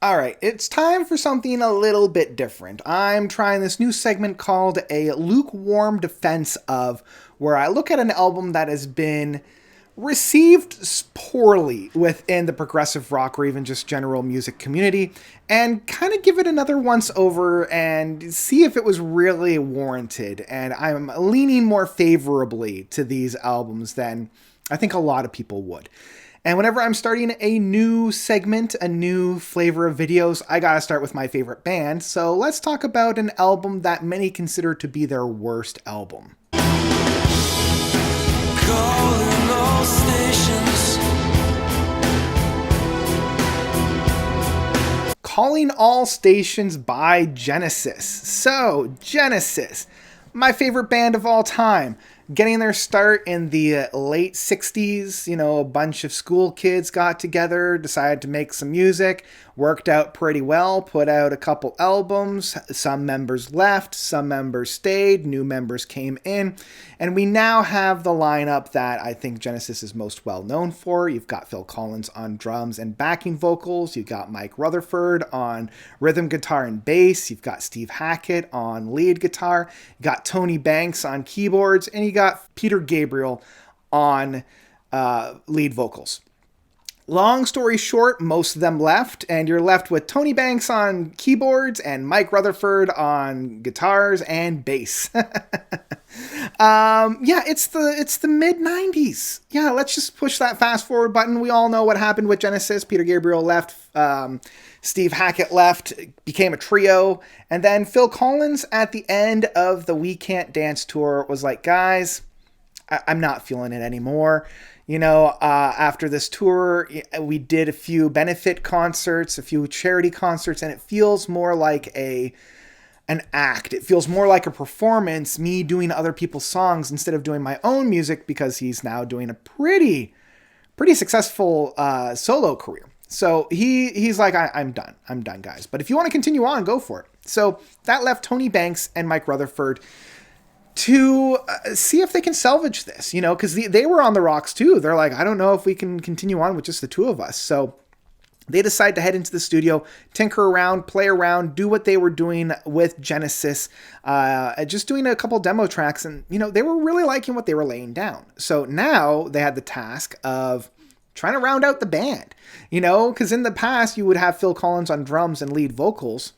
Alright, it's time for something a little bit different. I'm trying this new segment called a lukewarm defense of, where I look at an album that has been received poorly within the progressive rock or even just general music community and kind of give it another once over and see if it was really warranted. And I'm leaning more favorably to these albums than I think a lot of people would. And whenever I'm starting a new segment, a new flavor of videos, I gotta start with my favorite band. So let's talk about an album that many consider to be their worst album. Calling all stations. Calling All Stations by Genesis. So, Genesis, my favorite band of all time. Getting their start in the late 60s, a bunch of school kids got together, decided to make some music, worked out pretty well, put out a couple albums. Some members left, some members stayed, new members came in, and we now have the lineup that I think Genesis is most well known for. You've got Phil Collins on drums and backing vocals, you've got Mike Rutherford on rhythm guitar and bass, you've got Steve Hackett on lead guitar, you got Tony Banks on keyboards, and you got Peter Gabriel on lead vocals. Long story short, most of them left, and you're left with Tony Banks on keyboards and Mike Rutherford on guitars and bass. It's the mid 90s. Yeah, let's just push that fast forward button. We all know what happened with Genesis. Peter Gabriel left, Steve Hackett left, became a trio, and then Phil Collins at the end of the We Can't Dance tour was like, guys, I'm not feeling it anymore. After this tour, we did a few benefit concerts, a few charity concerts, and it feels more like an act. It feels more like a performance, me doing other people's songs instead of doing my own music, because he's now doing a pretty successful solo career. So he's like, I'm done, guys. But if you want to continue on, go for it. So that left Tony Banks and Mike Rutherford to see if they can salvage this, because they were on the rocks too. They're like, I don't know if we can continue on with just the two of us. So they decide to head into the studio, tinker around, play around, do what they were doing with Genesis, just doing a couple demo tracks. And, they were really liking what they were laying down. So now they had the task of trying to round out the band, because in the past you would have Phil Collins on drums and lead vocals.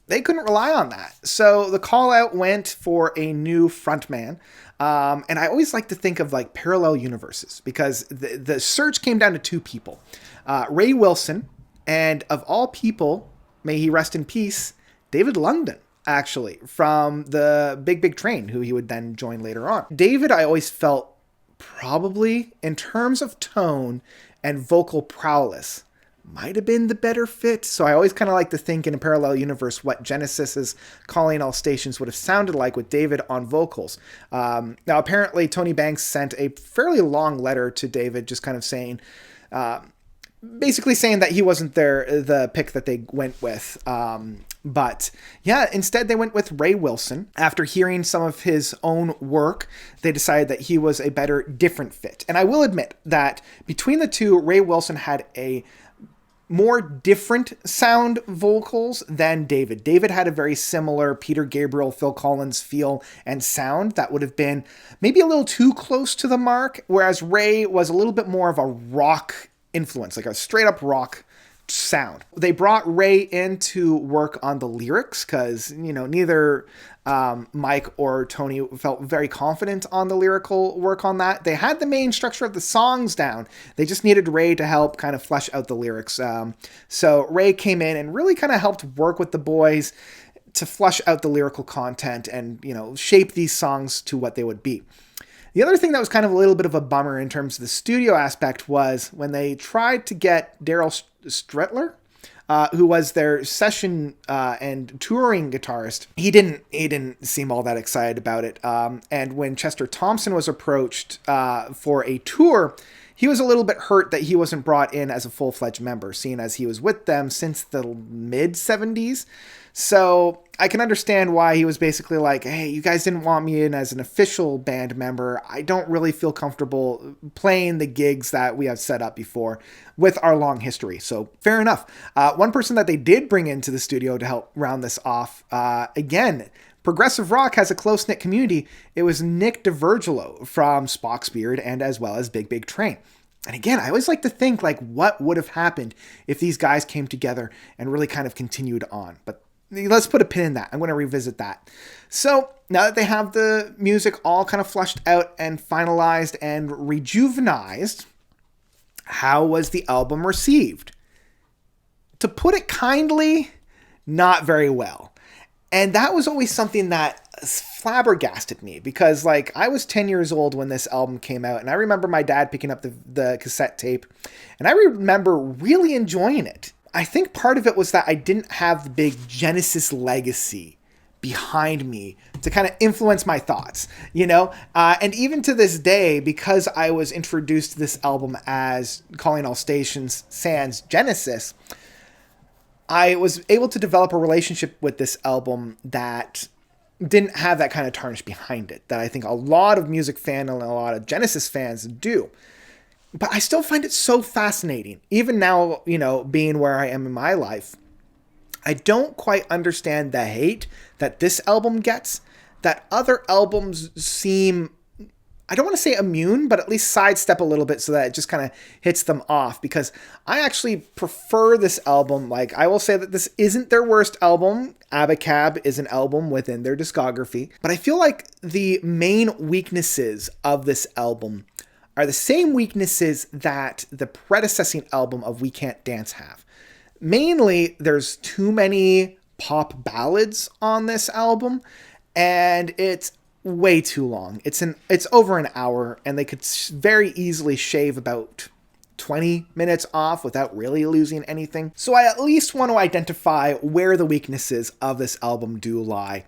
They couldn't rely on that. So the call out went for a new frontman. And I always like to think of like parallel universes, because the search came down to two people. Ray Wilson, and of all people, may he rest in peace, David London, actually, from the Big Big Train, who he would then join later on. David, I always felt, probably, in terms of tone and vocal prowess, might have been the better fit. So I always kind of like to think in a parallel universe what Genesis's Calling All Stations would have sounded like with David on vocals. Now, apparently, Tony Banks sent a fairly long letter to David, just kind of saying, basically saying that he wasn't the pick that they went with. But yeah, instead they went with Ray Wilson. After hearing some of his own work, they decided that he was a better, different fit. And I will admit that between the two, Ray Wilson had a more different sound vocals than David. David had a very similar Peter Gabriel, Phil Collins feel and sound that would have been maybe a little too close to the mark, whereas Ray was a little bit more of a rock influence, like a straight up rock sound. They brought Ray in to work on the lyrics because, neither Mike or Tony felt very confident on the lyrical work on that. They had the main structure of the songs down. They just needed Ray to help kind of flesh out the lyrics. So Ray came in and really kind of helped work with the boys to flesh out the lyrical content and, shape these songs to what they would be. The other thing that was kind of a little bit of a bummer in terms of the studio aspect was when they tried to get Daryl Stretler, who was their session and touring guitarist. He didn't seem all that excited about it. And when Chester Thompson was approached for a tour, he was a little bit hurt that he wasn't brought in as a full-fledged member, seeing as he was with them since the mid-70s. So I can understand why he was basically like, hey, you guys didn't want me in as an official band member. I don't really feel comfortable playing the gigs that we have set up before with our long history. So fair enough. One person that they did bring into the studio to help round this off, again, progressive rock has a close-knit community. It was Nick DiVergilo from Spock's Beard and as well as Big Big Train. And again, I always like to think like what would have happened if these guys came together and really kind of continued on. But let's put a pin in that. I'm going to revisit that. So now that they have the music all kind of flushed out and finalized and rejuvenized, how was the album received? To put it kindly, not very well. And that was always something that flabbergasted me because like I was 10 years old when this album came out, and I remember my dad picking up the cassette tape, and I remember really enjoying it. I think part of it was that I didn't have the big Genesis legacy behind me to kind of influence my thoughts, you know? And even to this day, because I was introduced to this album as Calling All Stations sans Genesis, I was able to develop a relationship with this album that didn't have that kind of tarnish behind it that I think a lot of music fans and a lot of Genesis fans do. But I still find it so fascinating. Even now, you know, being where I am in my life, I don't quite understand the hate that this album gets, that other albums seem, I don't want to say immune, but at least sidestep a little bit so that it just kind of hits them off, because I actually prefer this album. Like, I will say that this isn't their worst album. Abacab is an album within their discography, but I feel like the main weaknesses of this album are the same weaknesses that the predecessing album of We Can't Dance have. Mainly, there's too many pop ballads on this album, and it's way too long. It's over an hour, and they could very easily shave about 20 minutes off without really losing anything. So I at least want to identify where the weaknesses of this album do lie.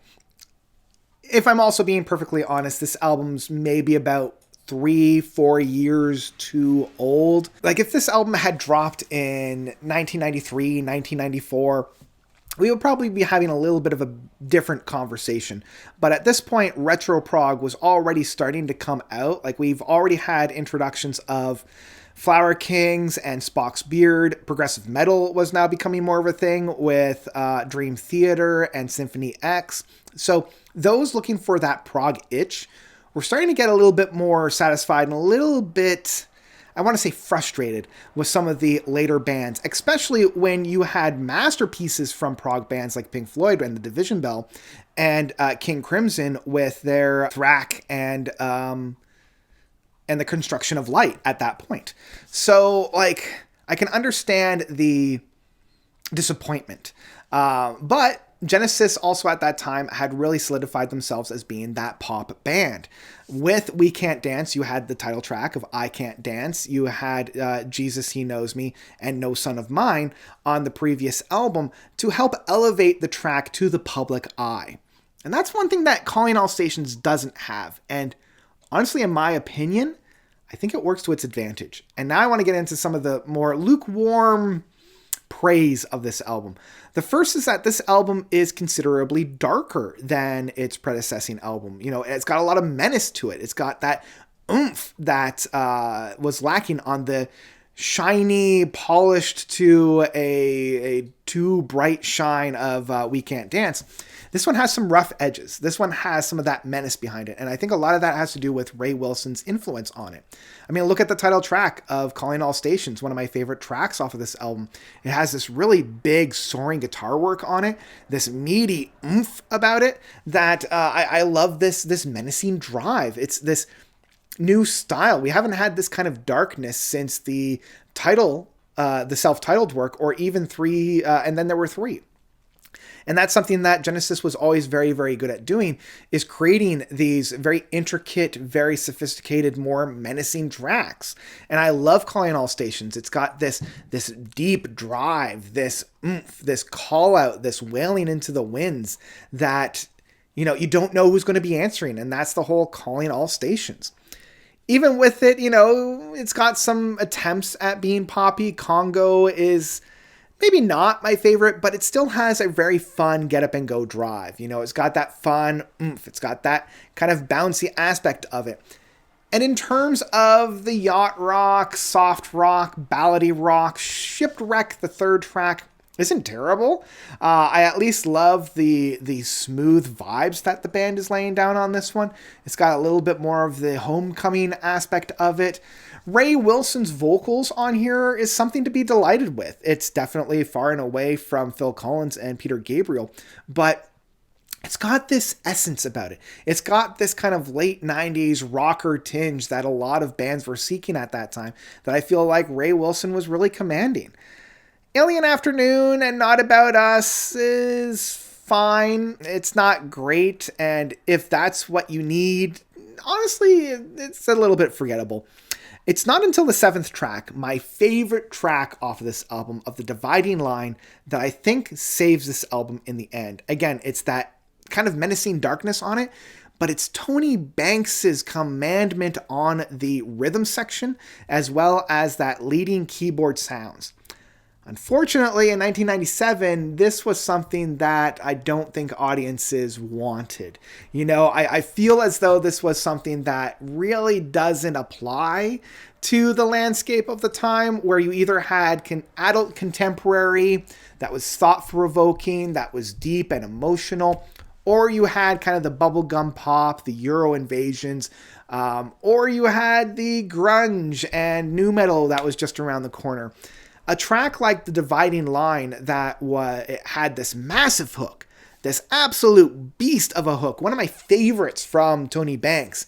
If I'm also being perfectly honest, this album's maybe about 3-4 years too old. Like, if this album had dropped in 1993, 1994, we would probably be having a little bit of a different conversation. But at this point, retro prog was already starting to come out. Like, we've already had introductions of Flower Kings and Spock's Beard. Progressive metal was now becoming more of a thing with Dream Theater and Symphony X. So those looking for that prog itch, we're starting to get a little bit more satisfied and a little bit, I want to say, frustrated with some of the later bands, especially when you had masterpieces from prog bands like Pink Floyd and the Division Bell and King Crimson with their Thrack and the Construction of Light at that point. So, like, I can understand the disappointment, but Genesis also at that time had really solidified themselves as being that pop band. With We Can't Dance, you had the title track of I Can't Dance. You had Jesus, He Knows Me, and No Son of Mine on the previous album to help elevate the track to the public eye. And that's one thing that Calling All Stations doesn't have. And honestly, in my opinion, I think it works to its advantage. And now I want to get into some of the more lukewarm praise of this album. The first is that this album is considerably darker than its predecessing album. You know, it's got a lot of menace to it. It's got that oomph that was lacking on the shiny, polished to a too bright shine of We Can't Dance. This one has some rough edges. This one has some of that menace behind it. And I think a lot of that has to do with Ray Wilson's influence on it. I mean, look at the title track of Calling All Stations, one of my favorite tracks off of this album. It has this really big soaring guitar work on it, this meaty oomph about it that I love this menacing drive. It's this new style. We haven't had this kind of darkness since the title, the self-titled work, or even three, and then there were three. And that's something that Genesis was always very, very good at doing, is creating these very intricate, very sophisticated, more menacing tracks. And I love Calling All Stations. It's got this deep drive, this oomph, this call out, this wailing into the winds that, you know, you don't know who's going to be answering. And that's the whole Calling All Stations. Even with it, it's got some attempts at being poppy. Congo is maybe not my favorite, but it still has a very fun get up and go drive. It's got that fun oomph. It's got that kind of bouncy aspect of it. And in terms of the yacht rock, soft rock, ballady rock, Shipwreck, the third track, isn't terrible. I at least love the smooth vibes that the band is laying down on this one. It's got a little bit more of the homecoming aspect of it. Ray Wilson's vocals on here is something to be delighted with. It's definitely far and away from Phil Collins and Peter Gabriel, but it's got this essence about it. It's got this kind of late 90s rocker tinge that a lot of bands were seeking at that time that I feel like Ray Wilson was really commanding. Alien Afternoon and Not About Us is fine. It's not great, and if that's what you need, honestly, it's a little bit forgettable. It's not until the 7th track, my favorite track off of this album, of The Dividing Line, that I think saves this album in the end. Again, it's that kind of menacing darkness on it, but it's Tony Banks's commandment on the rhythm section, as well as that leading keyboard sounds. Unfortunately, in 1997, this was something that I don't think audiences wanted. I feel as though this was something that really doesn't apply to the landscape of the time, where you either had adult contemporary that was thought-provoking, that was deep and emotional, or you had kind of the bubblegum pop, the Euro invasions, or you had the grunge and nu metal that was just around the corner. A track like The Dividing Line it had this massive hook, this absolute beast of a hook, one of my favorites from Tony Banks,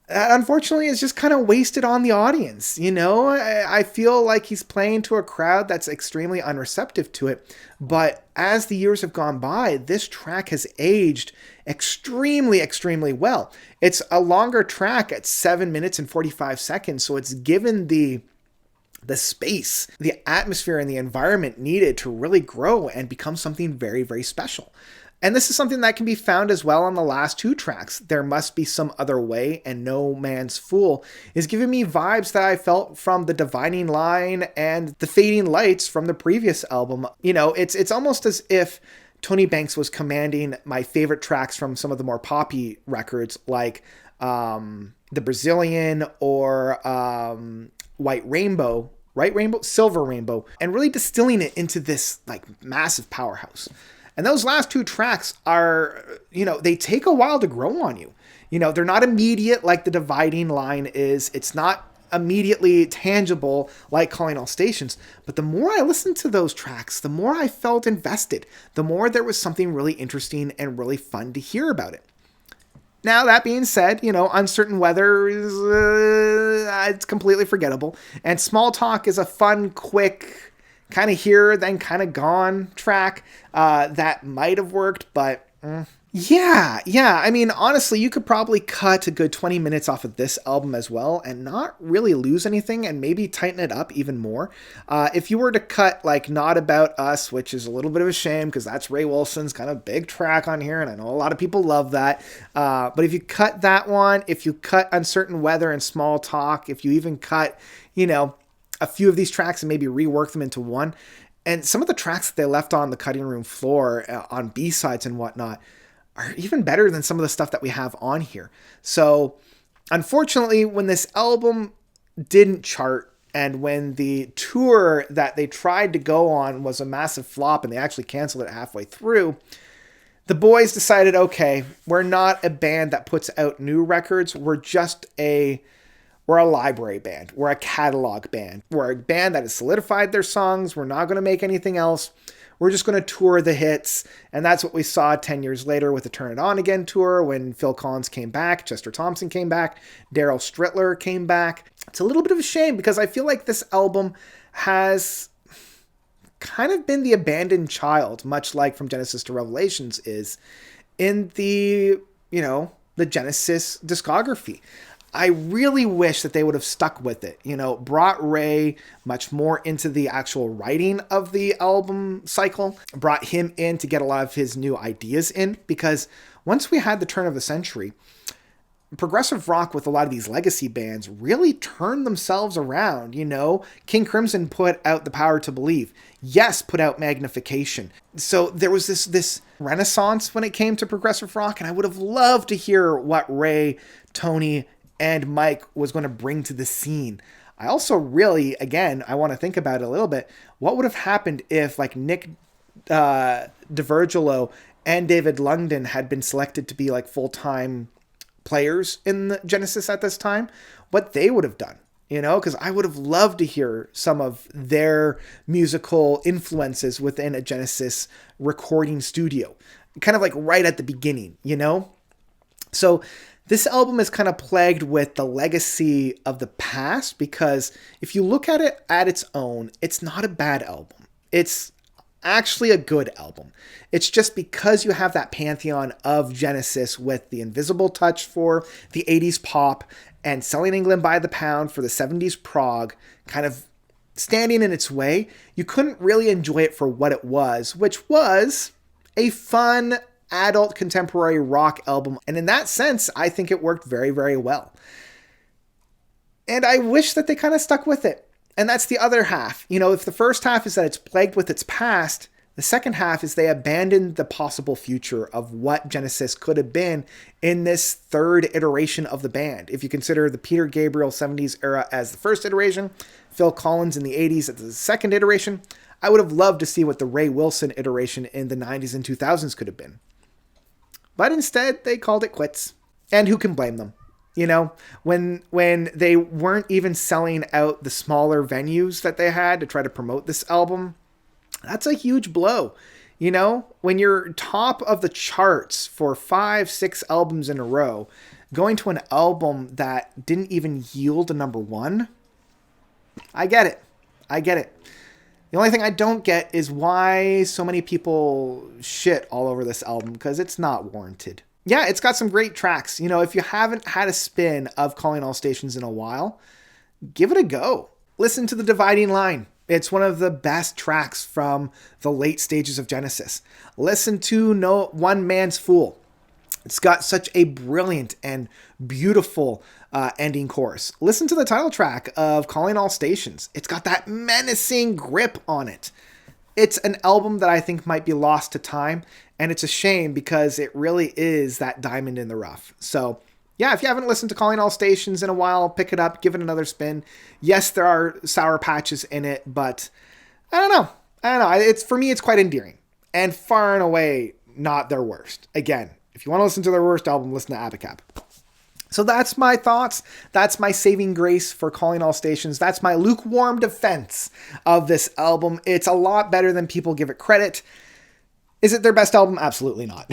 that unfortunately is just kind of wasted on the audience. I feel like he's playing to a crowd that's extremely unreceptive to it. But as the years have gone by, this track has aged extremely, extremely well. It's a longer track at 7 minutes and 45 seconds, so it's given the space, the atmosphere, and the environment needed to really grow and become something very, very special. And this is something that can be found as well on the last 2 tracks. There Must Be Some Other Way and No Man's Fool is giving me vibes that I felt from The Dividing Line and The Fading Lights from the previous album. It's almost as if Tony Banks was commanding my favorite tracks from some of the more poppy records like The Brazilian or Silver Rainbow, and really distilling it into this like massive powerhouse. And those last 2 tracks are, they take a while to grow on you. They're not immediate like The Dividing Line is. It's not immediately tangible like Calling All Stations. But the more I listened to those tracks, the more I felt invested, the more there was something really interesting and really fun to hear about it. Now, that being said, Uncertain Weather is it's completely forgettable. And Small Talk is a fun, quick, kind of here, then kind of gone track that might have worked, but yeah. I mean, honestly, you could probably cut a good 20 minutes off of this album as well and not really lose anything and maybe tighten it up even more. If you were to cut like Not About Us, which is a little bit of a shame because that's Ray Wilson's kind of big track on here, and I know a lot of people love that. But if you cut that one, if you cut Uncertain Weather and Small Talk, if you even cut, a few of these tracks and maybe rework them into one, and some of the tracks that they left on the cutting room floor on B-sides and whatnot are even better than some of the stuff that we have on here. So unfortunately, when this album didn't chart and when the tour that they tried to go on was a massive flop and they actually canceled it halfway through, the boys decided, okay, we're not a band that puts out new records. We're a library band. We're a catalog band. We're a band that has solidified their songs. We're not going to make anything else. We're just going to tour the hits. And that's what we saw 10 years later with the Turn It On Again tour when Phil Collins came back, Chester Thompson came back, Daryl Strittler came back. It's a little bit of a shame because I feel like this album has kind of been the abandoned child, much like From Genesis to Revelations is in the Genesis discography. I really wish that they would have stuck with it, brought Ray much more into the actual writing of the album cycle, brought him in to get a lot of his new ideas in, because once we had the turn of the century, progressive rock with a lot of these legacy bands really turned themselves around, you know? King Crimson put out The Power to Believe. Yes, put out Magnification. So there was this renaissance when it came to progressive rock, and I would have loved to hear what Ray, Tony, and Mike was going to bring to the scene. I also really, again, I want to think about it a little bit. What would have happened if like Nick DeVirgilo and David Lungden had been selected to be like full-time players in the Genesis at this time? What they would have done, you know, because I would have loved to hear some of their musical influences within a Genesis recording studio, kind of like right at the beginning, you know? So this album is kind of plagued with the legacy of the past, because if you look at it at its own, it's not a bad album. It's actually a good album. It's just because you have that pantheon of Genesis with the Invisible Touch for the 80s pop and Selling England by the Pound for the 70s prog kind of standing in its way, you couldn't really enjoy it for what it was, which was a fun adult contemporary rock album. And in that sense, I think it worked very, very well. And I wish that they kind of stuck with it. And that's the other half. You know, if the first half is that it's plagued with its past, the second half is they abandoned the possible future of what Genesis could have been in this third iteration of the band. If you consider the Peter Gabriel 70s era as the first iteration, Phil Collins in the 80s as the second iteration, I would have loved to see what the Ray Wilson iteration in the 90s and 2000s could have been. But instead, they called it quits. And who can blame them? You know, when they weren't even selling out the smaller venues that they had to try to promote this album, that's a huge blow. You know, when you're top of the charts for 5-6 albums in a row, going to an album that didn't even yield a number one, I get it. The only thing I don't get is why so many people shit all over this album, because it's not warranted. Yeah, it's got some great tracks. You know, if you haven't had a spin of Calling All Stations in a while, give it a go. Listen to The Dividing Line. It's one of the best tracks from the late stages of Genesis. Listen to No One Man's Fool. It's got such a brilliant and beautiful ending chorus. Listen to the title track of Calling All Stations. It's got that menacing grip on it. It's an album that I think might be lost to time, and it's a shame because it really is that diamond in the rough. So, yeah, if you haven't listened to Calling All Stations in a while, pick it up, give it another spin. Yes, there are sour patches in it, but I don't know. It's, for me, it's quite endearing, and far and away not their worst. Again, if you want to listen to their worst album, listen to Abacab. So that's my thoughts. That's my saving grace for Calling All Stations. That's my lukewarm defense of this album. It's a lot better than people give it credit. Is it their best album? Absolutely not.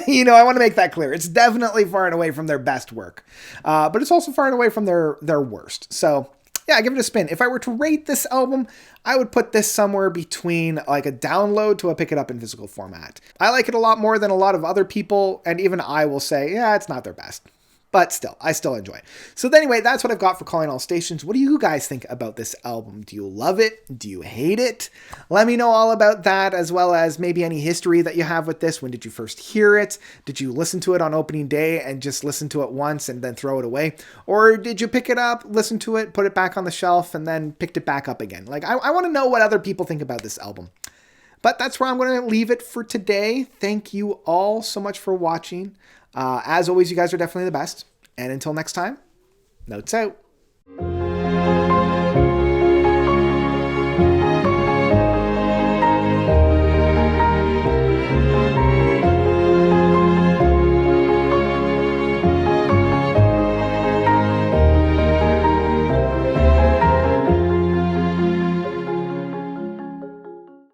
You know, I want to make that clear. It's definitely far and away from their best work. But it's also far and away from their worst. So, yeah, give it a spin. If I were to rate this album, I would put this somewhere between like a download to a pick it up in physical format. I like it a lot more than a lot of other people, and even I will say, yeah, it's not their best. But still, I still enjoy it. So anyway, that's what I've got for Calling All Stations. What do you guys think about this album? Do you love it? Do you hate it? Let me know all about that, as well as maybe any history that you have with this. When did you first hear it? Did you listen to it on opening day and just listen to it once and then throw it away? Or did you pick it up, listen to it, put it back on the shelf, and then picked it back up again? Like, I want to know what other people think about this album. But that's where I'm going to leave it for today. Thank you all so much for watching. As always, you guys are definitely the best. And until next time, notes out.